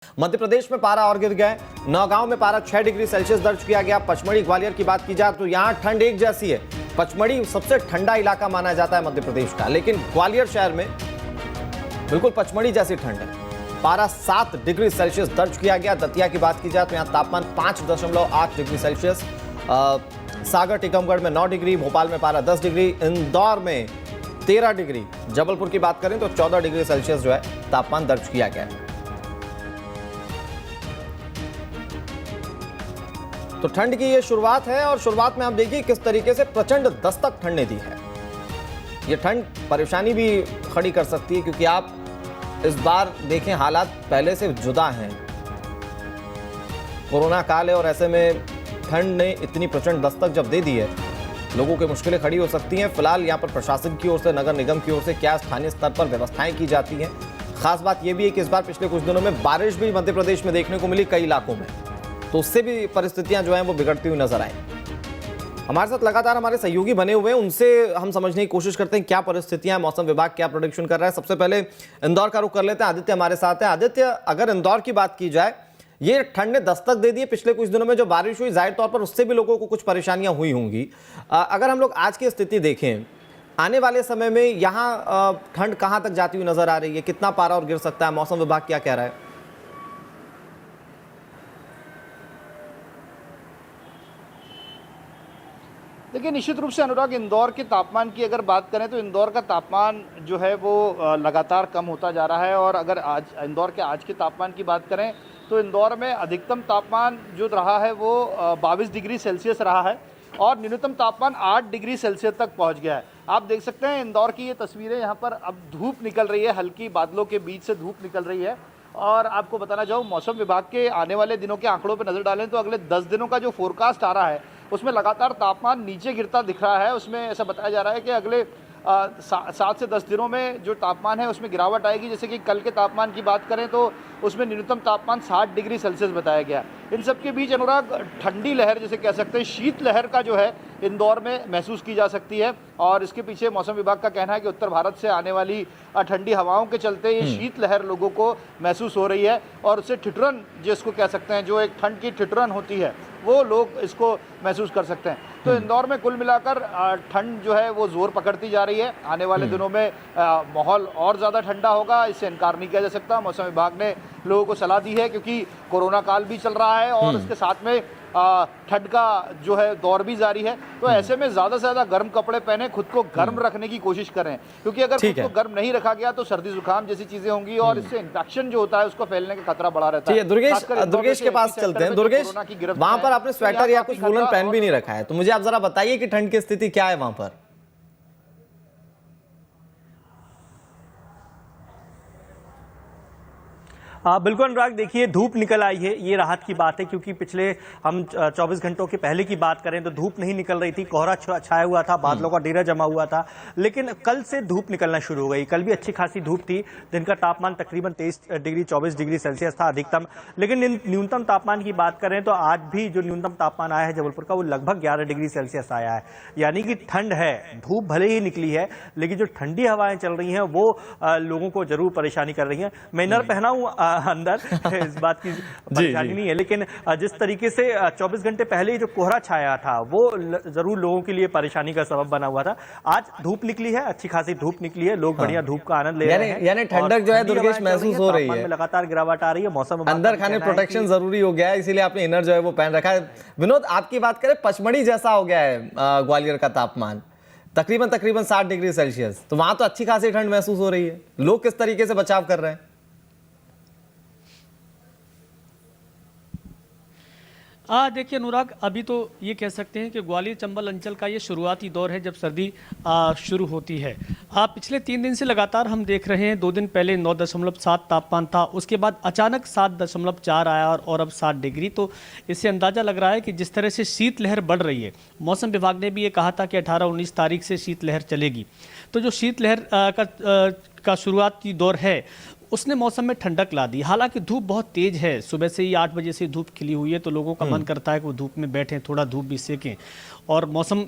मध्य प्रदेश में पारा और गिर गए। नौगांव में पारा 6 डिग्री सेल्सियस दर्ज किया गया। पचमढ़ी ग्वालियर की बात की जाए तो यहां ठंड एक जैसी है। पचमढ़ी सबसे ठंडा इलाका माना जाता है मध्य प्रदेश का, लेकिन ग्वालियर शहर में बिल्कुल पचमढ़ी जैसी ठंड है। पारा 7 डिग्री सेल्सियस दर्ज किया गया। दतिया की बात की जाए तो यहां तापमान 5.8 डिग्री सेल्सियस। सागर टीकमगढ़ में 9 डिग्री, भोपाल में पारा 10 डिग्री, इंदौर में 13 डिग्री, जबलपुर की बात करें तो 14 डिग्री सेल्सियस जो है तापमान दर्ज किया गया है। तो ठंड की ये शुरुआत है और शुरुआत में आप देखिए किस तरीके से प्रचंड दस्तक ठंड ने दी है। ये ठंड परेशानी भी खड़ी कर सकती है, क्योंकि आप इस बार देखें हालात पहले से जुदा हैं। कोरोना काल है और ऐसे में ठंड ने इतनी प्रचंड दस्तक जब दे दी है, लोगों की मुश्किलें खड़ी हो सकती हैं। फिलहाल यहाँ पर प्रशासन की ओर से, नगर निगम की ओर से क्या स्थानीय स्तर पर व्यवस्थाएं की जाती हैं। खास बात यह भी है कि इस बार पिछले कुछ दिनों में बारिश भी मध्य प्रदेश में देखने को मिली कई इलाकों में, तो उससे भी परिस्थितियां जो हैं वो बिगड़ती हुई नजर आई। हमारे साथ लगातार हमारे सहयोगी बने हुए हैं, उनसे हम समझने की कोशिश करते हैं क्या परिस्थितियां हैं, मौसम विभाग क्या प्रेडिक्शन कर रहा है। सबसे पहले इंदौर का रुख कर लेते हैं। आदित्य हमारे साथ है। आदित्य, अगर इंदौर की बात की जाए, ये ठंड ने दस्तक दे दी है। पिछले कुछ दिनों में जो बारिश हुई, जाहिर तौर पर उससे भी लोगों को कुछ परेशानियां हुई होंगी। अगर हम लोग आज की स्थिति देखें, आने वाले समय में यहाँ ठंड कहाँ तक जाती हुई नजर आ रही है, कितना पारा और गिर सकता है, मौसम विभाग क्या कह रहा है? देखिए, निश्चित रूप से अनुराग, इंदौर के तापमान की अगर बात करें तो इंदौर का तापमान जो है वो लगातार कम होता जा रहा है। और अगर आज इंदौर के आज के तापमान की बात करें तो इंदौर में अधिकतम तापमान जो रहा है वो 22 डिग्री सेल्सियस रहा है और न्यूनतम तापमान 8 डिग्री सेल्सियस तक पहुंच गया है। आप देख सकते हैं इंदौर की ये तस्वीरें, यहाँ पर अब धूप निकल रही है, हल्की बादलों के बीच से धूप निकल रही है। और आपको बताना चाहूँ, मौसम विभाग के आने वाले दिनों के आंकड़ों पर नज़र डालें तो अगले 10 दिनों का जो फोरकास्ट आ रहा है उसमें लगातार तापमान नीचे गिरता दिख रहा है। उसमें ऐसा बताया जा रहा है कि अगले 7 से 10 दिनों में जो तापमान है उसमें गिरावट आएगी। जैसे कि कल के तापमान की बात करें तो उसमें न्यूनतम तापमान 60 डिग्री सेल्सियस बताया गया। इन सब के बीच अनुराग, ठंडी लहर जिसे कह सकते हैं, शीत लहर का जो है इंदौर में महसूस की जा सकती है। और इसके पीछे मौसम विभाग का कहना है कि उत्तर भारत से आने वाली ठंडी हवाओं के चलते ये शीत लहर लोगों को महसूस हो रही है और उससे ठिठुरन जिसको कह सकते हैं, जो एक ठंड की ठिठुरन होती है, वो लोग इसको महसूस कर सकते हैं। तो इंदौर में कुल मिलाकर ठंड जो है वो जोर पकड़ती जा रही है। आने वाले दिनों में माहौल और ज़्यादा ठंडा होगा, इससे इनकार नहीं किया जा सकता। मौसम विभाग ने लोगों को सलाह दी है, क्योंकि कोरोना काल भी चल रहा है और उसके साथ में ठंड का जो है दौर भी जारी है। तो ऐसे में ज़्यादा से ज़्यादा गर्म कपड़े पहने, खुद को गर्म रखने की कोशिश करें, क्योंकि अगर खुद को गर्म नहीं रखा गया तो सर्दी जुकाम जैसी चीज़ें होंगी और इससे इन्फेक्शन जो होता है उसको फैलने का खतरा बढ़ा रहता है। दुर्गेश के पास चलते हैं। दुर्गेश, वहां पर आपने स्वेटर या कुछ वूलन पहन भी नहीं रखा है, तो मुझे आप जरा बताइए कि ठंड की स्थिति क्या है वहां पर? बिल्कुल अनुराग, देखिए धूप निकल आई है, ये राहत की बात है, क्योंकि पिछले हम 24 घंटों के पहले की बात करें तो धूप नहीं निकल रही थी, कोहरा छाया हुआ था, बादलों का डेरा जमा हुआ था। लेकिन कल से धूप निकलना शुरू हो गई। कल भी अच्छी खासी धूप थी, दिन का तापमान तकरीबन 23 डिग्री 24 डिग्री सेल्सियस था अधिकतम। लेकिन न्यूनतम तापमान की बात करें तो आज भी जो न्यूनतम तापमान आया है जबलपुर का, वो लगभग 11 डिग्री सेल्सियस आया है। यानी कि ठंड है, धूप भले ही निकली है, लेकिन जो ठंडी हवाएं चल रही हैं वो लोगों को जरूर परेशानी कर रही हैं। मैं इनर पहना हूं अंदर, इस बात की परेशानी नहीं है, लेकिन जिस तरीके से 24 घंटे पहले जो कोहरा छाया था वो जरूर लोगों के लिए परेशानी का सबब बना हुआ था। आज धूप निकली है, अच्छी खासी धूप निकली है, लोग बढ़िया धूप का आनंद ले रहे हैं। यानी ठंडक जो है दुर्गेश महसूस हो रही है, लगातार गिरावट आ रही है। मौसम अंदर खाने प्रोटेक्शन जरूरी हो गया है, इसीलिए आपने इनर जो है वो पहन रखा है। विनोद, आपकी बात करें, पचमढ़ी जैसा हो गया है ग्वालियर का तापमान, तकरीबन 60 डिग्री सेल्सियस, तो वहां तो अच्छी खासी ठंड महसूस हो रही है। लोग किस तरीके से बचाव कर रहे हैं? देखिए अनुराग, अभी तो ये कह सकते हैं कि ग्वालियर चंबल अंचल का ये शुरुआती दौर है जब सर्दी शुरू होती है। पिछले 3 दिन से लगातार हम देख रहे हैं, 2 दिन पहले 9.7 तापमान था, उसके बाद अचानक 7.4 आया और अब 7 डिग्री। तो इससे अंदाज़ा लग रहा है कि जिस तरह से शीत लहर बढ़ रही है, मौसम विभाग ने भी ये कहा था कि 18-19 तारीख से शीत लहर चलेगी। तो जो शीत लहर का शुरुआती दौर है उसने मौसम में ठंडक ला दी। हालांकि धूप बहुत तेज है, सुबह से ही 8 बजे से धूप खिली हुई है, तो लोगों का मन करता है कि वो धूप में बैठें, थोड़ा धूप भी सेकें। और मौसम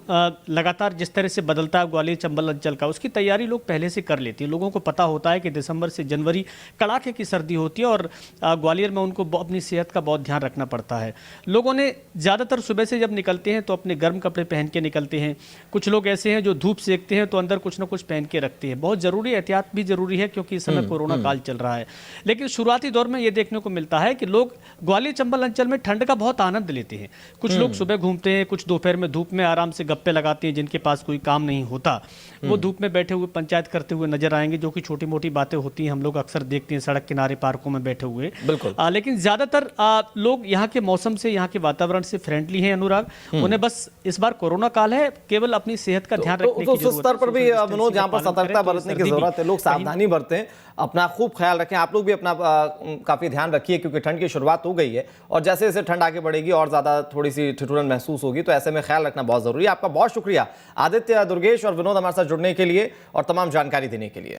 लगातार जिस तरह से बदलता है ग्वालियर चंबल अंचल का, उसकी तैयारी लोग पहले से कर लेते हैं। लोगों को पता होता है कि दिसंबर से जनवरी कड़ाके की सर्दी होती है और ग्वालियर में उनको अपनी सेहत का बहुत ध्यान रखना पड़ता है। लोगों ने ज़्यादातर सुबह से जब निकलते हैं तो अपने गर्म कपड़े पहन के निकलते हैं। कुछ लोग ऐसे हैं जो धूप सेकते हैं तो अंदर कुछ ना कुछ पहन के रखते हैं। बहुत ज़रूरी एहतियात भी ज़रूरी है क्योंकि इस समय कोरोना काल चल रहा है। लेकिन शुरुआती दौर में ये देखने को मिलता है कि लोग ग्वालियर चंबल अंचल में ठंड का बहुत आनंद लेते हैं। कुछ लोग सुबह घूमते हैं, कुछ दोपहर में धूप में आराम से गप्पे लगाते हैं। जिनके पास कोई काम नहीं होता वो धूप में बैठे हुए पंचायत करते हुए नजर आएंगे, जो कि छोटी मोटी बातें होती हैं, हम लोग अक्सर देखते हैं सड़क किनारे पार्कों में बैठे हुए। बिल्कुल। लेकिन ज्यादातर लोग यहाँ के मौसम से, यहाँ के वातावरण से फ्रेंडली हैं अनुराग। उन्हें बस इस बार कोरोना काल है, केवल अपनी सेहत का ध्यान रखने की उस जरूरत स्तर पर भी है। मनोज यहाँ पर सतर्कता बरतने की जरूरत है। लोग सावधानी बरतें, अपना खूब ख्याल रखें। आप लोग भी अपना काफी ध्यान रखिए क्योंकि ठंड की शुरुआत हो गई है और जैसे जैसे ठंड आगे बढ़ेगी और ज्यादा थोड़ी सी ठिठुरन महसूस होगी, तो ऐसे में ख्याल रखना बहुत जरूरी है। आपका बहुत शुक्रिया आदित्य, दुर्गेश और विनोद हमारे साथ जुड़ने के लिए और तमाम जानकारी देने के लिए।